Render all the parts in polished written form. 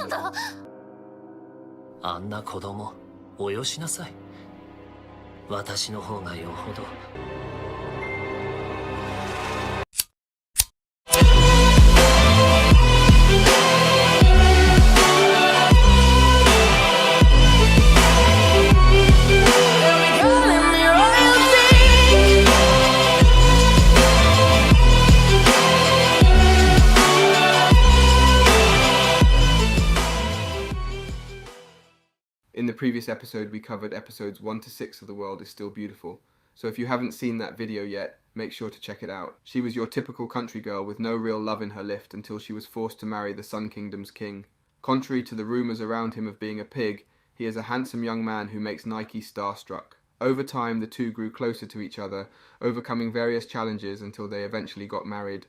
だ。あんな子供およしなさい。私の方がよほど。In the previous episode, we covered episodes 1 to 6 of The World is Still Beautiful, so if you haven't seen that video yet, make sure to check it out. She was your typical country girl with no real love in her lift until she was forced to marry the Sun Kingdom's king. Contrary to the rumours around him of being a pig, he is a handsome young man who makes Nike starstruck. Over time, the two grew closer to each other, overcoming various challenges until they eventually got married.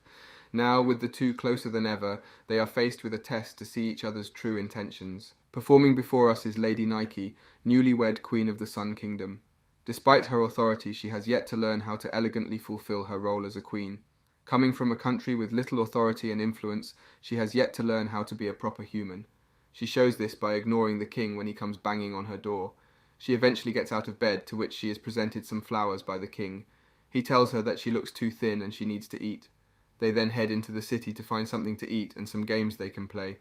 Now, with the two closer than ever, they are faced with a test to see each other's true intentions. Performing before us is Lady Nike, newlywed Queen of the Sun Kingdom. Despite her authority, she has yet to learn how to elegantly fulfill her role as a queen. Coming from a country with little authority and influence, she has yet to learn how to be a proper human. She shows this by ignoring the king when he comes banging on her door. She eventually gets out of bed, to which she is presented some flowers by the king. He tells her that she looks too thin and she needs to eat. They then head into the city to find something to eat and some games they can play.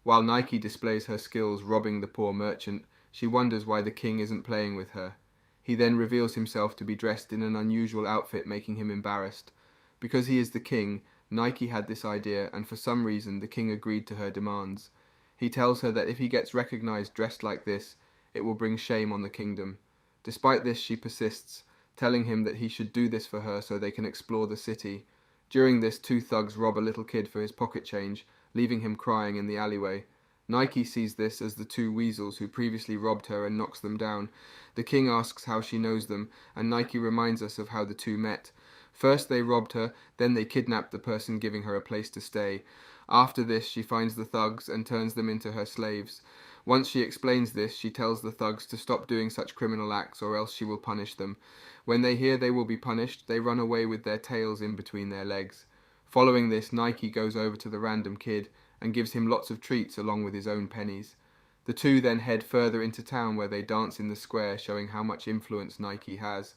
While Nike displays her skills robbing the poor merchant, she wonders why the king isn't playing with her. He then reveals himself to be dressed in an unusual outfit, making him embarrassed. Because he is the king, Nike had this idea, and for some reason the king agreed to her demands. He tells her that if he gets recognized dressed like this, it will bring shame on the kingdom. Despite this, she persists, telling him that he should do this for her so they can explore the city. During this, two thugs rob a little kid for his pocket change, leaving him crying in the alleyway. Nike sees this as the two weasels who previously robbed her and knocks them down. The king asks how she knows them, and Nike reminds us of how the two met. First they robbed her, then they kidnapped the person giving her a place to stay. After this, she finds the thugs and turns them into her slaves. Once she explains this, she tells the thugs to stop doing such criminal acts or else she will punish them. When they hear they will be punished, they run away with their tails in between their legs. Following this, Nike goes over to the random kid and gives him lots of treats along with his own pennies. The two then head further into town where they dance in the square, showing how much influence Nike has.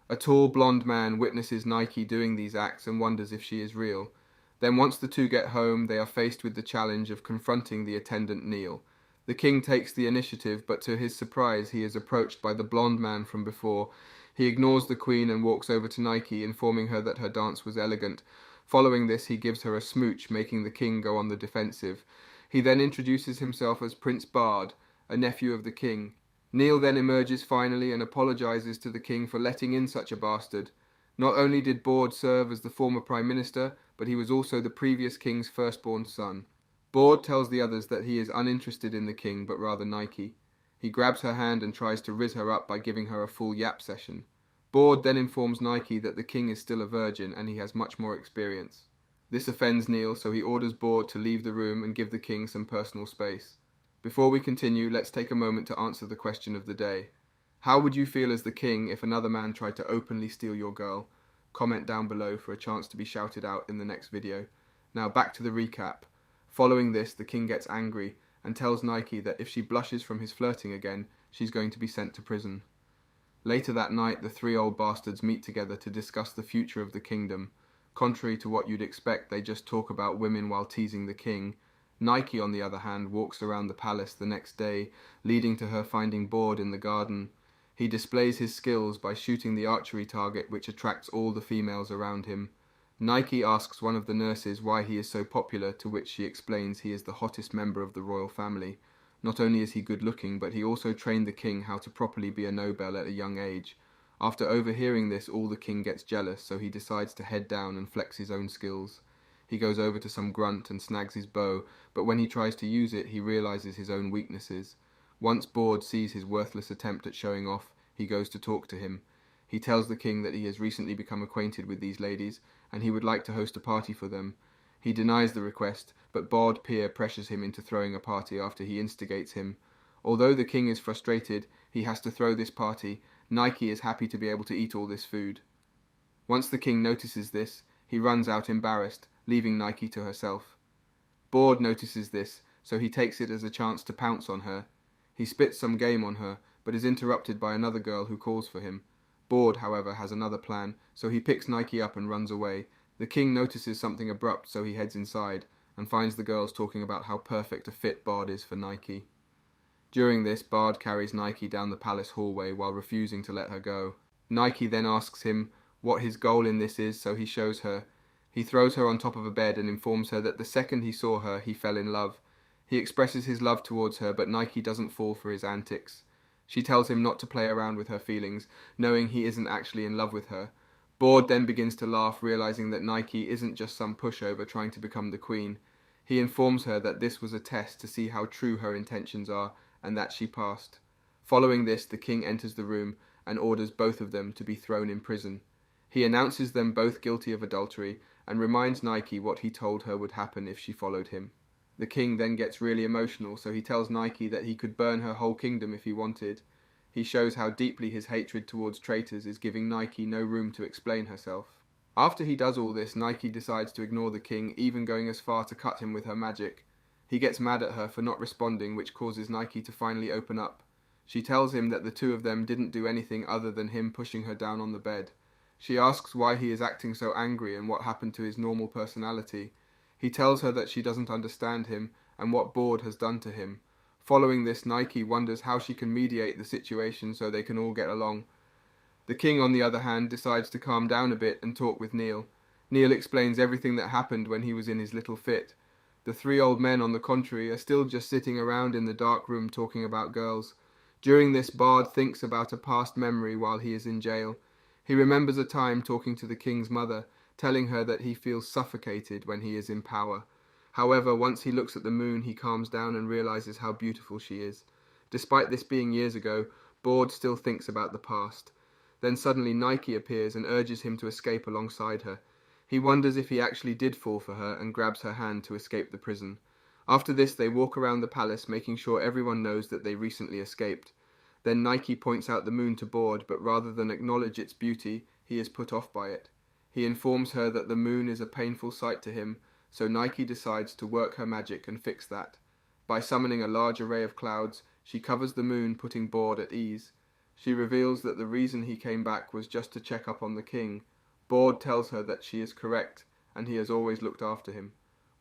A tall blonde man witnesses Nike doing these acts and wonders if she is real. Then once the two get home, they are faced with the challenge of confronting the attendant Neil. The king takes the initiative, but to his surprise he is approached by the blonde man from before. He ignores the queen and walks over to Nike, informing her that her dance was elegant. Following this, he gives her a smooch, making the king go on the defensive. He then introduces himself as Prince Bard, a nephew of the king. Neil then emerges finally and apologizes to the king for letting in such a bastard. Not only did Bard serve as the former prime minister, but he was also the previous king's firstborn son. Bard tells the others that he is uninterested in the king, but rather Nike. He grabs her hand and tries to riz her up by giving her a full yap session. Bard then informs Nike that the king is still a virgin and he has much more experience. This offends Neil, so he orders Bard to leave the room and give the king some personal space. Before we continue, let's take a moment to answer the question of the day. How would you feel as the king if another man tried to openly steal your girl? Comment down below for a chance to be shouted out in the next video. Now back to the recap. Following this, the king gets angry and tells Nike that if she blushes from his flirting again, she's going to be sent to prison. Later that night, the three old bastards meet together to discuss the future of the kingdom. Contrary to what you'd expect, they just talk about women while teasing the king. Nike, on the other hand, walks around the palace the next day, leading to her finding Bard in the garden. He displays his skills by shooting the archery target, which attracts all the females around him. Nike asks one of the nurses why he is so popular, to which she explains he is the hottest member of the royal family. Not only is he good looking, but he also trained the king how to properly be a noble at a young age. After overhearing this, all the king gets jealous, so he decides to head down and flex his own skills. He goes over to some grunt and snags his bow, but when he tries to use it, he realizes his own weaknesses. Once Bard sees his worthless attempt at showing off, he goes to talk to him. He tells the king that he has recently become acquainted with these ladies, and he would like to host a party for them. He denies the request, but Bard peer pressures him into throwing a party after he instigates him. Although the king is frustrated, he has to throw this party. Nike is happy to be able to eat all this food. Once the king notices this, he runs out embarrassed, leaving Nike to herself. Bard notices this, so he takes it as a chance to pounce on her. He spits some game on her, but is interrupted by another girl who calls for him. Borde, however, has another plan, so he picks Nike up and runs away. The king notices something abrupt, so he heads inside, and finds the girls talking about how perfect a fit Bard is for Nike. During this, Bard carries Nike down the palace hallway while refusing to let her go. Nike then asks him what his goal in this is, so he shows her. He throws her on top of a bed and informs her that the second he saw her, he fell in love. He expresses his love towards her, but Nike doesn't fall for his antics. She tells him not to play around with her feelings, knowing he isn't actually in love with her. Borde then begins to laugh, realizing that Nike isn't just some pushover trying to become the queen. He informs her that this was a test to see how true her intentions are, and that she passed. Following this, the king enters the room and orders both of them to be thrown in prison. He announces them both guilty of adultery and reminds Nike what he told her would happen if she followed him. The king then gets really emotional, so he tells Nike that he could burn her whole kingdom if he wanted. He shows how deeply his hatred towards traitors is giving Nike no room to explain herself. After he does all this, Nike decides to ignore the king, even going as far to cut him with her magic. He gets mad at her for not responding, which causes Nike to finally open up. She tells him that the two of them didn't do anything other than him pushing her down on the bed. She asks why he is acting so angry and what happened to his normal personality. He tells her that she doesn't understand him and what Borde has done to him. Following this, Nike wonders how she can mediate the situation so they can all get along. The king, on the other hand, decides to calm down a bit and talk with Neil. Neil explains everything that happened when he was in his little fit. The three old men, on the contrary, are still just sitting around in the dark room talking about girls. During this, Bard thinks about a past memory while he is in jail. He remembers a time talking to the king's mother, telling her that he feels suffocated when he is in power. However, once he looks at the moon, he calms down and realizes how beautiful she is. Despite this being years ago, Borde still thinks about the past. Then suddenly Nike appears and urges him to escape alongside her. He wonders if he actually did fall for her and grabs her hand to escape the prison. After this, they walk around the palace, making sure everyone knows that they recently escaped. Then Nike points out the moon to Borde, but rather than acknowledge its beauty, he is put off by it. He informs her that the moon is a painful sight to him, so Nike decides to work her magic and fix that. By summoning a large array of clouds, she covers the moon, putting Borde at ease. She reveals that the reason he came back was just to check up on the king. Borde tells her that she is correct, and he has always looked after him.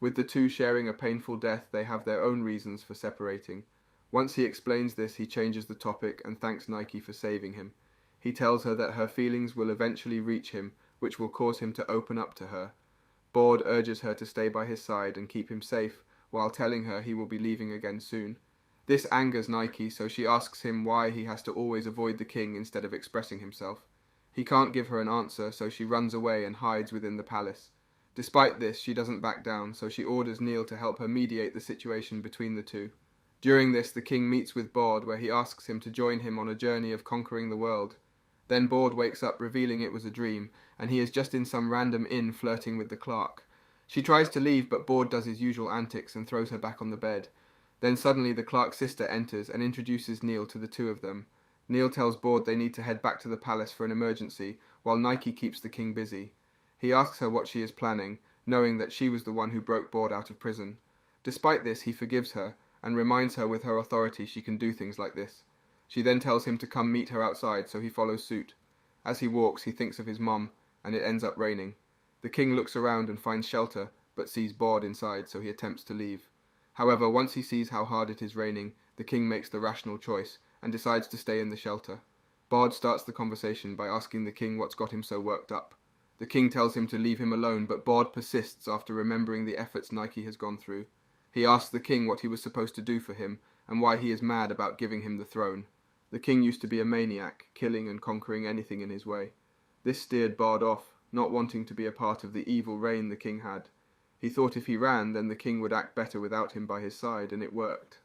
With the two sharing a painful death, they have their own reasons for separating. Once he explains this, he changes the topic and thanks Nike for saving him. He tells her that her feelings will eventually reach him, which will cause him to open up to her. Borde urges her to stay by his side and keep him safe, while telling her he will be leaving again soon. This angers Nike, so she asks him why he has to always avoid the king instead of expressing himself. He can't give her an answer, so she runs away and hides within the palace. Despite this, she doesn't back down, so she orders Neil to help her mediate the situation between the two. During this, the king meets with Borde, where he asks him to join him on a journey of conquering the world. Then Borde wakes up, revealing it was a dream, and he is just in some random inn flirting with the clerk. She tries to leave, but Borde does his usual antics and throws her back on the bed. Then suddenly the clerk's sister enters and introduces Neil to the two of them. Neil tells Borde they need to head back to the palace for an emergency, while Nike keeps the king busy. He asks her what she is planning, knowing that she was the one who broke Borde out of prison. Despite this, he forgives her, and reminds her with her authority she can do things like this. She then tells him to come meet her outside, so he follows suit. As he walks, he thinks of his mum, and it ends up raining. The king looks around and finds shelter, but sees Borde inside, so he attempts to leave. However, once he sees how hard it is raining, the king makes the rational choice, and decides to stay in the shelter. Borde starts the conversation by asking the king what's got him so worked up. The king tells him to leave him alone, but Borde persists after remembering the efforts Nike has gone through. He asks the king what he was supposed to do for him, and why he is mad about giving him the throne. The king used to be a maniac, killing and conquering anything in his way. This steered Borde off, not wanting to be a part of the evil reign the king had. He thought if he ran, then the king would act better without him by his side, and it worked.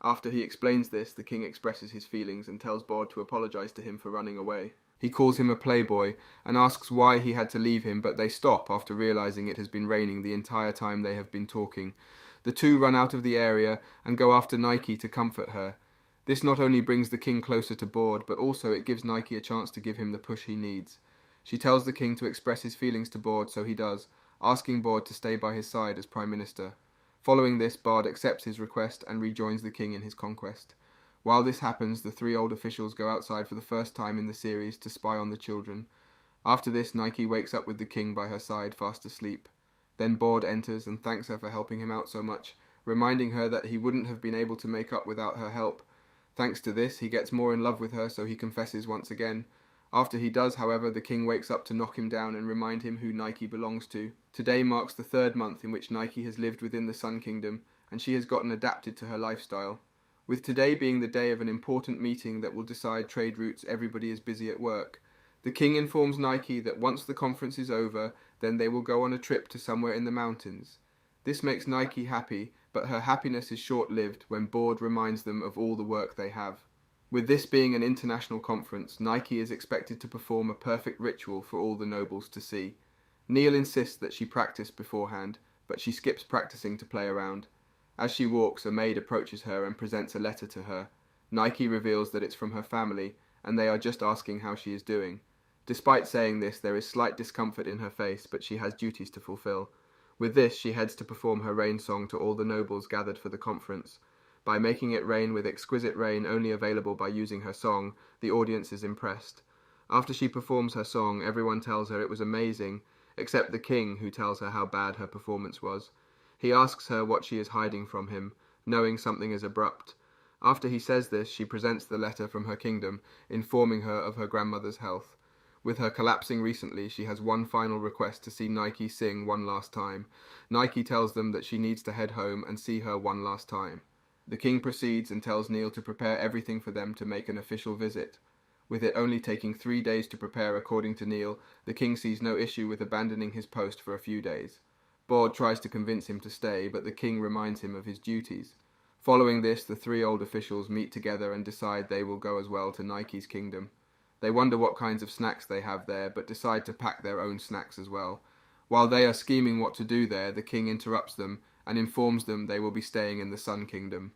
After he explains this, the king expresses his feelings and tells Borde to apologize to him for running away. He calls him a playboy and asks why he had to leave him, but they stop after realizing it has been raining the entire time they have been talking. The two run out of the area and go after Nike to comfort her. This not only brings the king closer to Borde, but also it gives Nike a chance to give him the push he needs. She tells the king to express his feelings to Borde, so he does, asking Borde to stay by his side as Prime Minister. Following this, Bard accepts his request and rejoins the king in his conquest. While this happens, the three old officials go outside for the first time in the series to spy on the children. After this, Nike wakes up with the king by her side, fast asleep. Then Bard enters and thanks her for helping him out so much, reminding her that he wouldn't have been able to make up without her help. Thanks to this, he gets more in love with her, so he confesses once again. After he does, however, the king wakes up to knock him down and remind him who Nike belongs to. Today marks the 3rd month in which Nike has lived within the Sun Kingdom, and she has gotten adapted to her lifestyle. With today being the day of an important meeting that will decide trade routes, everybody is busy at work. The king informs Nike that once the conference is over, then they will go on a trip to somewhere in the mountains. This makes Nike happy, but her happiness is short-lived when Bard reminds them of all the work they have. With this being an international conference, Nike is expected to perform a perfect ritual for all the nobles to see. Neil insists that she practice beforehand, but she skips practicing to play around. As she walks, a maid approaches her and presents a letter to her. Nike reveals that it's from her family, and they are just asking how she is doing. Despite saying this, there is slight discomfort in her face, but she has duties to fulfill. With this, she heads to perform her rain song to all the nobles gathered for the conference. By making it rain with exquisite rain only available by using her song, the audience is impressed. After she performs her song, everyone tells her it was amazing, except the king, who tells her how bad her performance was. He asks her what she is hiding from him, knowing something is abrupt. After he says this, she presents the letter from her kingdom, informing her of her grandmother's health. With her collapsing recently, she has one final request to see Nike sing one last time. Nike tells them that she needs to head home and see her one last time. The king proceeds and tells Neil to prepare everything for them to make an official visit. With it only taking 3 days to prepare according to Neil, the king sees no issue with abandoning his post for a few days. Bard tries to convince him to stay, but the king reminds him of his duties. Following this, the 3 old officials meet together and decide they will go as well to Nike's kingdom. They wonder what kinds of snacks they have there, but decide to pack their own snacks as well. While they are scheming what to do there, the king interrupts them and informs them they will be staying in the Sun Kingdom.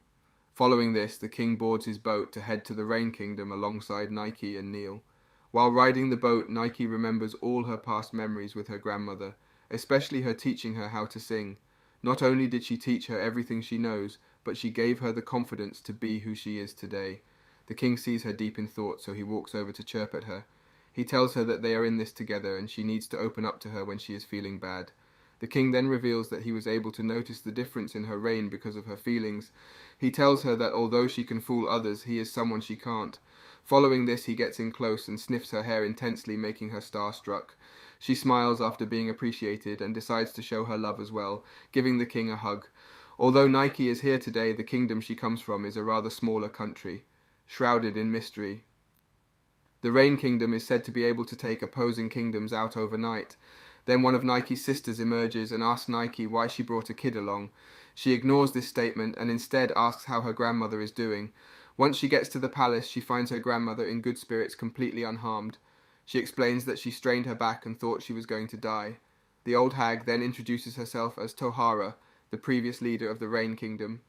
Following this, the king boards his boat to head to the Rain Kingdom alongside Nike and Neil. While riding the boat, Nike remembers all her past memories with her grandmother, especially her teaching her how to sing. Not only did she teach her everything she knows, but she gave her the confidence to be who she is today. The king sees her deep in thought, so he walks over to chirp at her. He tells her that they are in this together and she needs to open up to her when she is feeling bad. The king then reveals that he was able to notice the difference in her reign because of her feelings. He tells her that although she can fool others, he is someone she can't. Following this, he gets in close and sniffs her hair intensely, making her starstruck. She smiles after being appreciated and decides to show her love as well, giving the king a hug. Although Nike is here today, the kingdom she comes from is a rather smaller country, shrouded in mystery. The Rain Kingdom is said to be able to take opposing kingdoms out overnight. Then one of Nike's sisters emerges and asks Nike why she brought a kid along. She ignores this statement and instead asks how her grandmother is doing. Once she gets to the palace, she finds her grandmother in good spirits, completely unharmed. She explains that she strained her back and thought she was going to die. The old hag then introduces herself as Tohara, the previous leader of the Rain Kingdom.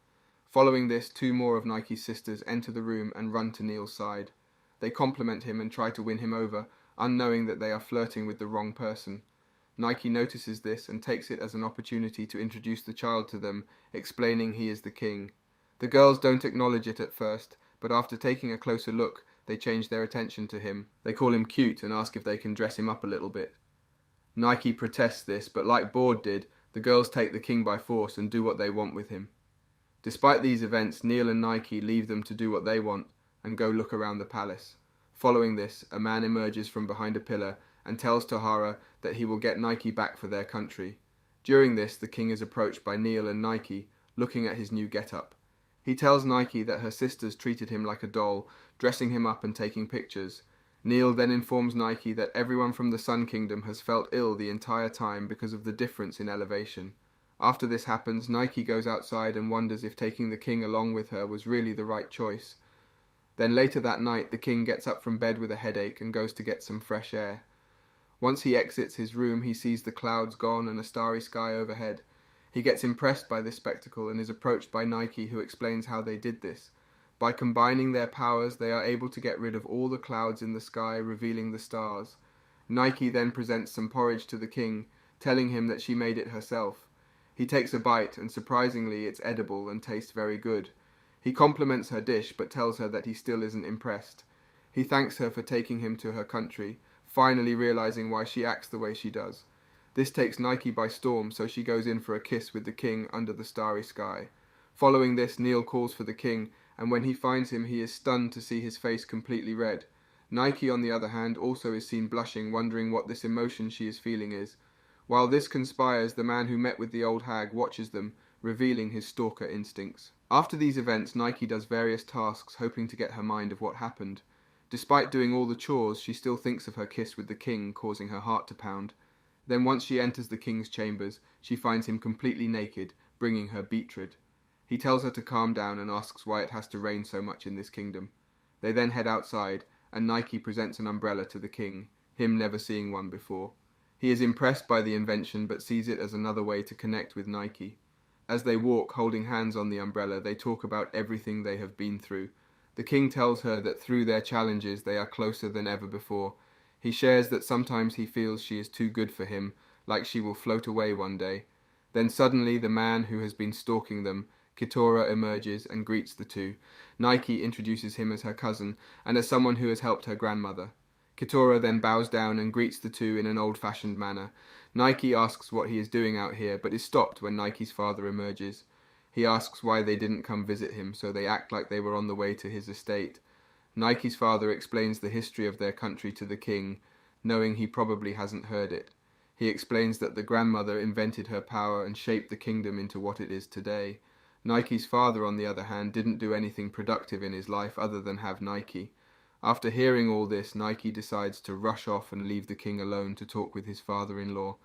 Following this, 2 more of Nike's sisters enter the room and run to Neil's side. They compliment him and try to win him over, unknowing that they are flirting with the wrong person. Nike notices this and takes it as an opportunity to introduce the child to them, explaining he is the king. The girls don't acknowledge it at first, but after taking a closer look, they change their attention to him. They call him cute and ask if they can dress him up a little bit. Nike protests this, but like Bard did, the girls take the king by force and do what they want with him. Despite these events, Neil and Nike leave them to do what they want and go look around the palace. Following this, a man emerges from behind a pillar and tells Tohara that he will get Nike back for their country. During this, the king is approached by Neil and Nike, looking at his new get-up. He tells Nike that her sisters treated him like a doll, dressing him up and taking pictures. Neil then informs Nike that everyone from the Sun Kingdom has felt ill the entire time because of the difference in elevation. After this happens, Nike goes outside and wonders if taking the king along with her was really the right choice. Then later that night, the king gets up from bed with a headache and goes to get some fresh air. Once he exits his room, he sees the clouds gone and a starry sky overhead. He gets impressed by this spectacle and is approached by Nike, who explains how they did this. By combining their powers, they are able to get rid of all the clouds in the sky, revealing the stars. Nike then presents some porridge to the king, telling him that she made it herself. He takes a bite, and surprisingly it's edible and tastes very good. He compliments her dish, but tells her that he still isn't impressed. He thanks her for taking him to her country, finally realizing why she acts the way she does. This takes Nike by storm, so she goes in for a kiss with the king under the starry sky. Following this, Neil calls for the king, and when he finds him, he is stunned to see his face completely red. Nike, on the other hand, also is seen blushing, wondering what this emotion she is feeling is. While this conspires, the man who met with the old hag watches them, revealing his stalker instincts. After these events, Nike does various tasks, hoping to get her mind of what happened. Despite doing all the chores, she still thinks of her kiss with the king, causing her heart to pound. Then once she enters the king's chambers, she finds him completely naked, bringing her betrothed. He tells her to calm down and asks why it has to rain so much in this kingdom. They then head outside, and Nike presents an umbrella to the king, him never seeing one before. He is impressed by the invention, but sees it as another way to connect with Nike. As they walk, holding hands on the umbrella, they talk about everything they have been through. The king tells her that through their challenges they are closer than ever before. He shares that sometimes he feels she is too good for him, like she will float away one day. Then suddenly the man who has been stalking them, Kitora, emerges and greets the two. Nike introduces him as her cousin and as someone who has helped her grandmother. Kitora then bows down and greets the two in an old-fashioned manner. Nike asks what he is doing out here, but is stopped when Nike's father emerges. He asks why they didn't come visit him, so they act like they were on the way to his estate. Nike's father explains the history of their country to the king, knowing he probably hasn't heard it. He explains that the grandmother invented her power and shaped the kingdom into what it is today. Nike's father, on the other hand, didn't do anything productive in his life other than have Nike. After hearing all this, Nike decides to rush off and leave the king alone to talk with his father-in-law.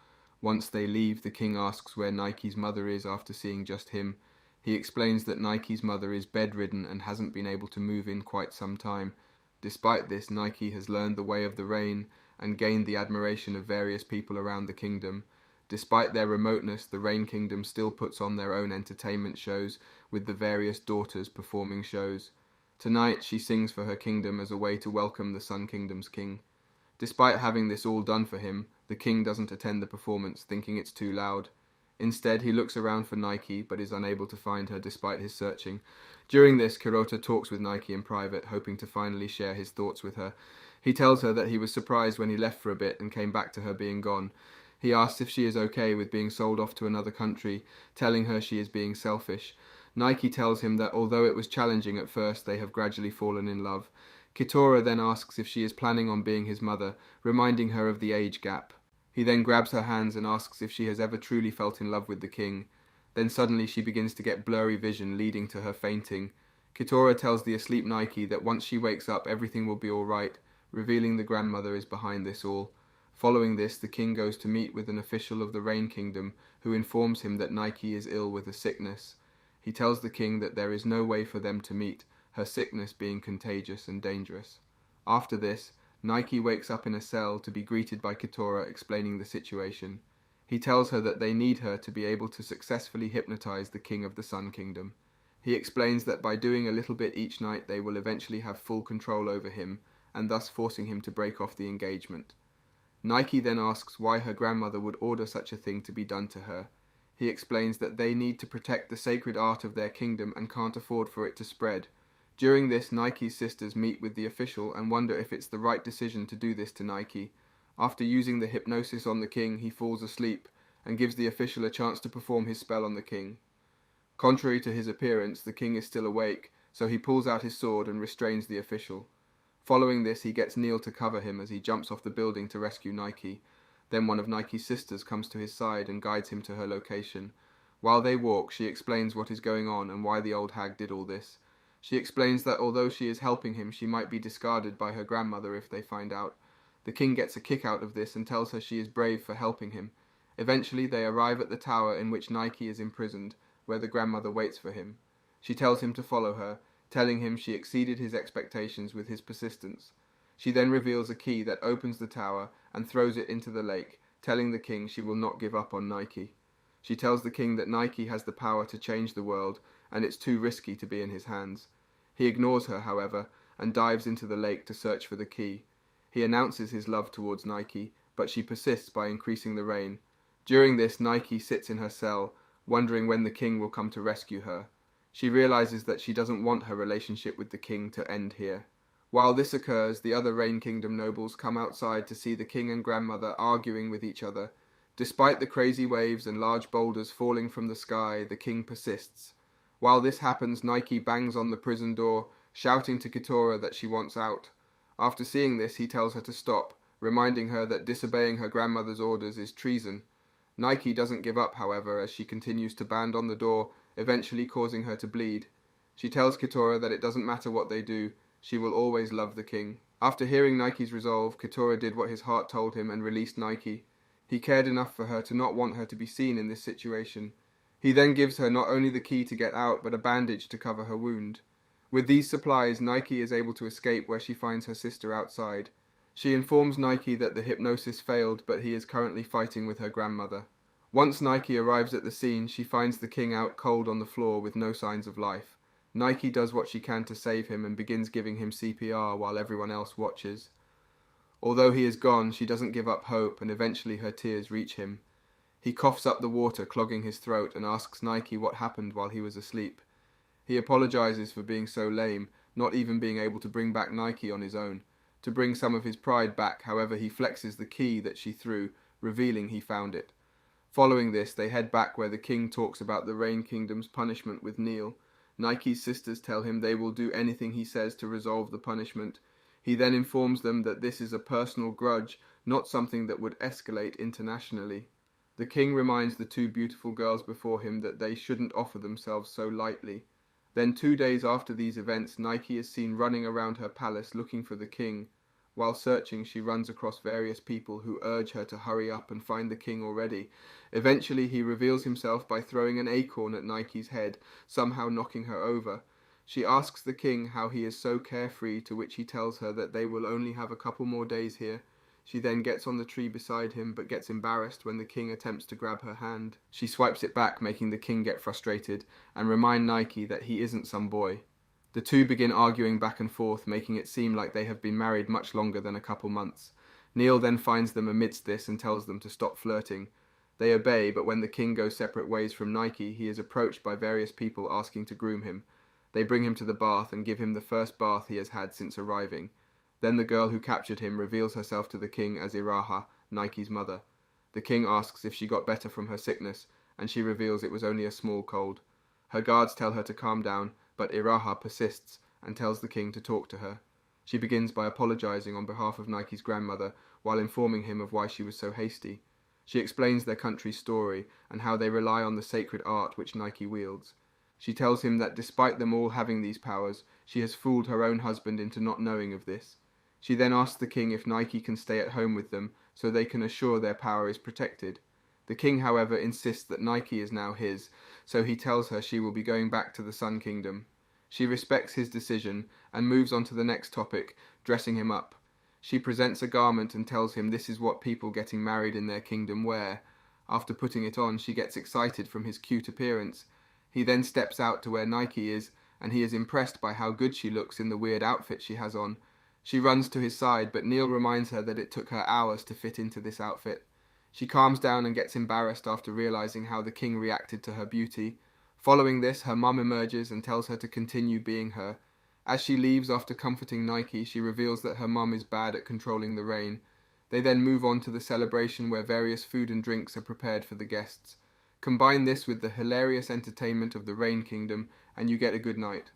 Once they leave, the king asks where Nike's mother is after seeing just him. He explains that Nike's mother is bedridden and hasn't been able to move in quite some time. Despite this, Nike has learned the way of the rain and gained the admiration of various people around the kingdom. Despite their remoteness, the Rain Kingdom still puts on their own entertainment shows, with the various daughters performing shows. Tonight, she sings for her kingdom as a way to welcome the Sun Kingdom's king. Despite having this all done for him, the king doesn't attend the performance, thinking it's too loud. Instead, he looks around for Nike, but is unable to find her despite his searching. During this, Kurota talks with Nike in private, hoping to finally share his thoughts with her. He tells her that he was surprised when he left for a bit and came back to her being gone. He asks if she is okay with being sold off to another country, telling her she is being selfish. Nike tells him that although it was challenging at first, they have gradually fallen in love. Kitora then asks if she is planning on being his mother, reminding her of the age gap. He then grabs her hands and asks if she has ever truly felt in love with the king. Then suddenly she begins to get blurry vision, leading to her fainting. Kitora tells the asleep Nike that once she wakes up everything will be alright, revealing the grandmother is behind this all. Following this, the king goes to meet with an official of the Rain Kingdom, who informs him that Nike is ill with a sickness. He tells the king that there is no way for them to meet, her sickness being contagious and dangerous. After this, Nike wakes up in a cell to be greeted by Kitora explaining the situation. He tells her that they need her to be able to successfully hypnotize the king of the Sun Kingdom. He explains that by doing a little bit each night they will eventually have full control over him, and thus forcing him to break off the engagement. Nike then asks why her grandmother would order such a thing to be done to her. He explains that they need to protect the sacred art of their kingdom and can't afford for it to spread. During this, Nike's sisters meet with the official and wonder if it's the right decision to do this to Nike. After using the hypnosis on the king, he falls asleep and gives the official a chance to perform his spell on the king. Contrary to his appearance, the king is still awake, so he pulls out his sword and restrains the official. Following this, he gets Neil to cover him as he jumps off the building to rescue Nike. Then one of Nike's sisters comes to his side and guides him to her location. While they walk, she explains what is going on and why the old hag did all this. She explains that although she is helping him, she might be discarded by her grandmother if they find out. The king gets a kick out of this and tells her she is brave for helping him. Eventually, they arrive at the tower in which Nike is imprisoned, where the grandmother waits for him. She tells him to follow her, telling him she exceeded his expectations with his persistence. She then reveals a key that opens the tower and throws it into the lake, telling the king she will not give up on Nike. She tells the king that Nike has the power to change the world, and it's too risky to be in his hands. He ignores her, however, and dives into the lake to search for the key. He announces his love towards Nike, but she persists by increasing the rain. During this, Nike sits in her cell, wondering when the king will come to rescue her. She realizes that she doesn't want her relationship with the king to end here. While this occurs, the other Rain Kingdom nobles come outside to see the king and grandmother arguing with each other. Despite the crazy waves and large boulders falling from the sky, the king persists. While this happens, Nike bangs on the prison door, shouting to Kitora that she wants out. After seeing this, he tells her to stop, reminding her that disobeying her grandmother's orders is treason. Nike doesn't give up, however, as she continues to bang on the door, eventually causing her to bleed. She tells Kitora that it doesn't matter what they do, she will always love the king. After hearing Nike's resolve, Kitora did what his heart told him and released Nike. He cared enough for her to not want her to be seen in this situation. He then gives her not only the key to get out, but a bandage to cover her wound. With these supplies, Nike is able to escape where she finds her sister outside. She informs Nike that the hypnosis failed, but he is currently fighting with her grandmother. Once Nike arrives at the scene, she finds the king out cold on the floor with no signs of life. Nike does what she can to save him and begins giving him CPR while everyone else watches. Although he is gone, she doesn't give up hope, and eventually her tears reach him. He coughs up the water, clogging his throat, and asks Nike what happened while he was asleep. He apologizes for being so lame, not even being able to bring back Nike on his own. To bring some of his pride back, however, he flexes the key that she threw, revealing he found it. Following this, they head back where the king talks about the Rain Kingdom's punishment with Neil. Nike's sisters tell him they will do anything he says to resolve the punishment. He then informs them that this is a personal grudge, not something that would escalate internationally. The king reminds the two beautiful girls before him that they shouldn't offer themselves so lightly. Then 2 days after these events, Nike is seen running around her palace looking for the king. While searching, she runs across various people who urge her to hurry up and find the king already. Eventually, he reveals himself by throwing an acorn at Nike's head, somehow knocking her over. She asks the king how he is so carefree, to which he tells her that they will only have a couple more days here. She then gets on the tree beside him, but gets embarrassed when the king attempts to grab her hand. She swipes it back, making the king get frustrated, and remind Nike that he isn't some boy. The two begin arguing back and forth, making it seem like they have been married much longer than a couple months. Neil then finds them amidst this and tells them to stop flirting. They obey, but when the king goes separate ways from Nike, he is approached by various people asking to groom him. They bring him to the bath and give him the first bath he has had since arriving. Then the girl who captured him reveals herself to the king as Iraha, Nike's mother. The king asks if she got better from her sickness, and she reveals it was only a small cold. Her guards tell her to calm down, but Iraha persists and tells the king to talk to her. She begins by apologizing on behalf of Nike's grandmother while informing him of why she was so hasty. She explains their country's story and how they rely on the sacred art which Nike wields. She tells him that despite them all having these powers, she has fooled her own husband into not knowing of this. She then asks the king if Nike can stay at home with them so they can assure their power is protected. The king, however, insists that Nike is now his, so he tells her she will be going back to the Sun Kingdom. She respects his decision and moves on to the next topic, dressing him up. She presents a garment and tells him this is what people getting married in their kingdom wear. After putting it on, she gets excited from his cute appearance. He then steps out to where Nike is, and he is impressed by how good she looks in the weird outfit she has on. She runs to his side, but Neil reminds her that it took her hours to fit into this outfit. She calms down and gets embarrassed after realizing how the king reacted to her beauty. Following this, her mum emerges and tells her to continue being her. As she leaves after comforting Nike, she reveals that her mum is bad at controlling the rain. They then move on to the celebration where various food and drinks are prepared for the guests. Combine this with the hilarious entertainment of the Rain Kingdom and you get a good night.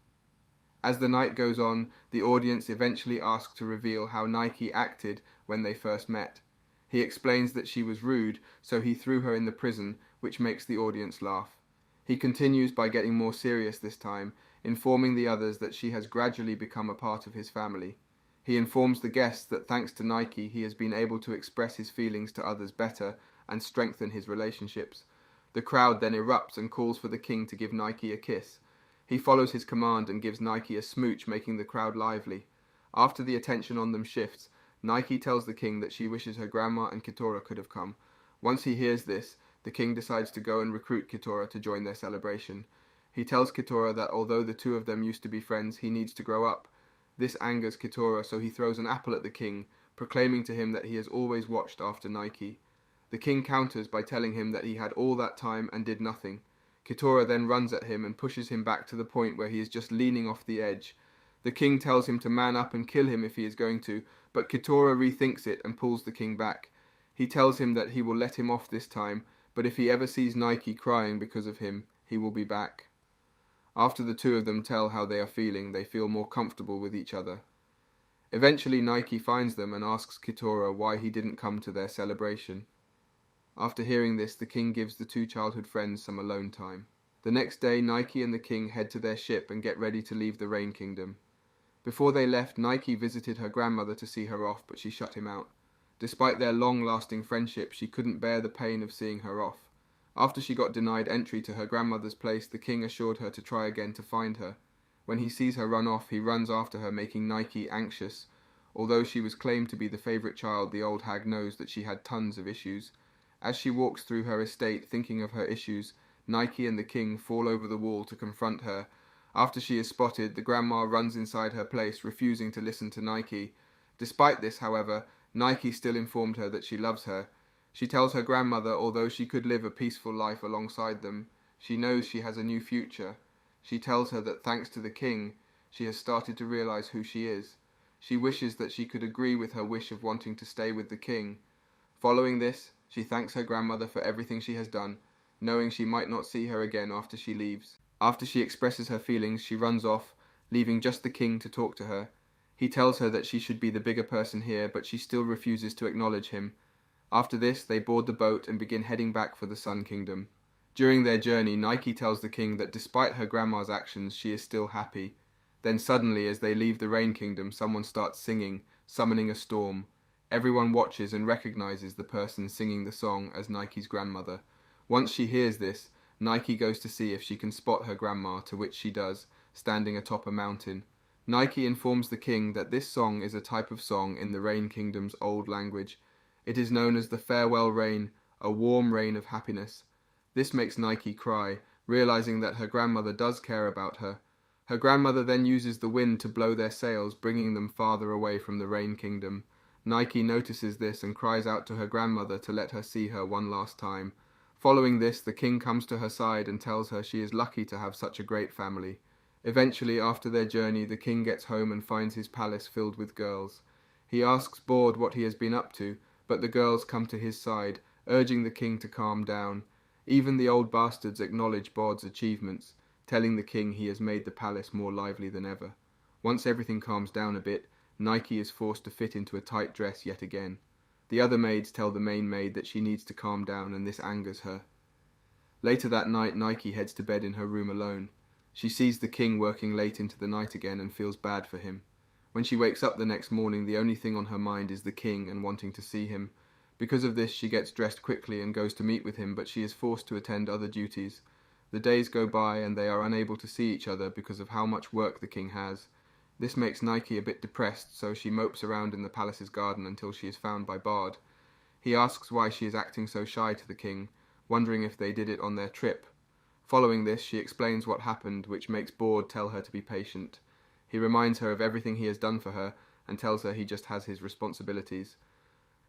As the night goes on, the audience eventually asks to reveal how Nike acted when they first met. He explains that she was rude, so he threw her in the prison, which makes the audience laugh. He continues by getting more serious this time, informing the others that she has gradually become a part of his family. He informs the guests that thanks to Nike he has been able to express his feelings to others better and strengthen his relationships. The crowd then erupts and calls for the king to give Nike a kiss. He follows his command and gives Nike a smooch, making the crowd lively. After the attention on them shifts, Nike tells the king that she wishes her grandma and Kitora could have come. Once he hears this, the king decides to go and recruit Kitora to join their celebration. He tells Kitora that although the two of them used to be friends, he needs to grow up. This angers Kitora, so he throws an apple at the king, proclaiming to him that he has always watched after Nike. The king counters by telling him that he had all that time and did nothing. Kitora then runs at him and pushes him back to the point where he is just leaning off the edge. The king tells him to man up and kill him if he is going to, but Kitora rethinks it and pulls the king back. He tells him that he will let him off this time, but if he ever sees Nike crying because of him, he will be back. After the two of them tell how they are feeling, they feel more comfortable with each other. Eventually Nike finds them and asks Kitora why he didn't come to their celebration. After hearing this, the king gives the two childhood friends some alone time. The next day, Nike and the king head to their ship and get ready to leave the Rain Kingdom. Before they left, Nike visited her grandmother to see her off, but she shut him out. Despite their long-lasting friendship, she couldn't bear the pain of seeing her off. After she got denied entry to her grandmother's place, the king assured her to try again to find her. When he sees her run off, he runs after her, making Nike anxious. Although she was claimed to be the favourite child, the old hag knows that she had tons of issues. As she walks through her estate thinking of her issues, Nike and the king fall over the wall to confront her. After she is spotted, the grandma runs inside her place, refusing to listen to Nike. Despite this, however, Nike still informed her that she loves her. She tells her grandmother, although she could live a peaceful life alongside them, she knows she has a new future. She tells her that thanks to the king, she has started to realize who she is. She wishes that she could agree with her wish of wanting to stay with the king. Following this, she thanks her grandmother for everything she has done, knowing she might not see her again after she leaves. After she expresses her feelings, she runs off, leaving just the king to talk to her. He tells her that she should be the bigger person here, but she still refuses to acknowledge him. After this, they board the boat and begin heading back for the Sun Kingdom. During their journey, Nike tells the king that despite her grandma's actions, she is still happy. Then suddenly, as they leave the Rain Kingdom, someone starts singing, summoning a storm. Everyone watches and recognizes the person singing the song as Nike's grandmother. Once she hears this, Nike goes to see if she can spot her grandma, to which she does, standing atop a mountain. Nike informs the king that this song is a type of song in the Rain Kingdom's old language. It is known as the farewell rain, a warm rain of happiness. This makes Nike cry, realizing that her grandmother does care about her. Her grandmother then uses the wind to blow their sails, bringing them farther away from the Rain Kingdom. Nike notices this and cries out to her grandmother to let her see her one last time. Following this, the king comes to her side and tells her she is lucky to have such a great family. Eventually, after their journey, the king gets home and finds his palace filled with girls. He asks Bord what he has been up to, but the girls come to his side, urging the king to calm down. Even the old bastards acknowledge Bord's achievements, telling the king he has made the palace more lively than ever. Once everything calms down a bit, Nike is forced to fit into a tight dress yet again. The other maids tell the main maid that she needs to calm down, and this angers her. Later that night, Nike heads to bed in her room alone. She sees the king working late into the night again and feels bad for him. When she wakes up the next morning, the only thing on her mind is the king and wanting to see him. Because of this, she gets dressed quickly and goes to meet with him, but she is forced to attend other duties. The days go by and they are unable to see each other because of how much work the king has. This makes Nike a bit depressed, so she mopes around in the palace's garden until she is found by Bard. He asks why she is acting so shy to the king, wondering if they did it on their trip. Following this, she explains what happened, which makes Bard tell her to be patient. He reminds her of everything he has done for her and tells her he just has his responsibilities.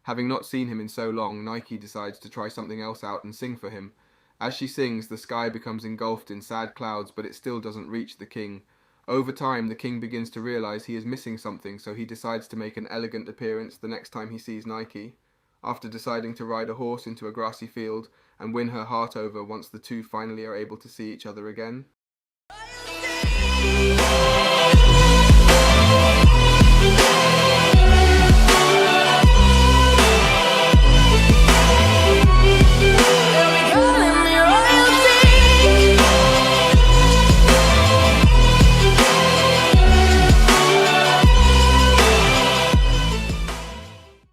Having not seen him in so long, Nike decides to try something else out and sing for him. As she sings, the sky becomes engulfed in sad clouds, but it still doesn't reach the king. Over time, the king begins to realize he is missing something, so he decides to make an elegant appearance the next time he sees Nike. After deciding to ride a horse into a grassy field and win her heart over once the two finally are able to see each other again.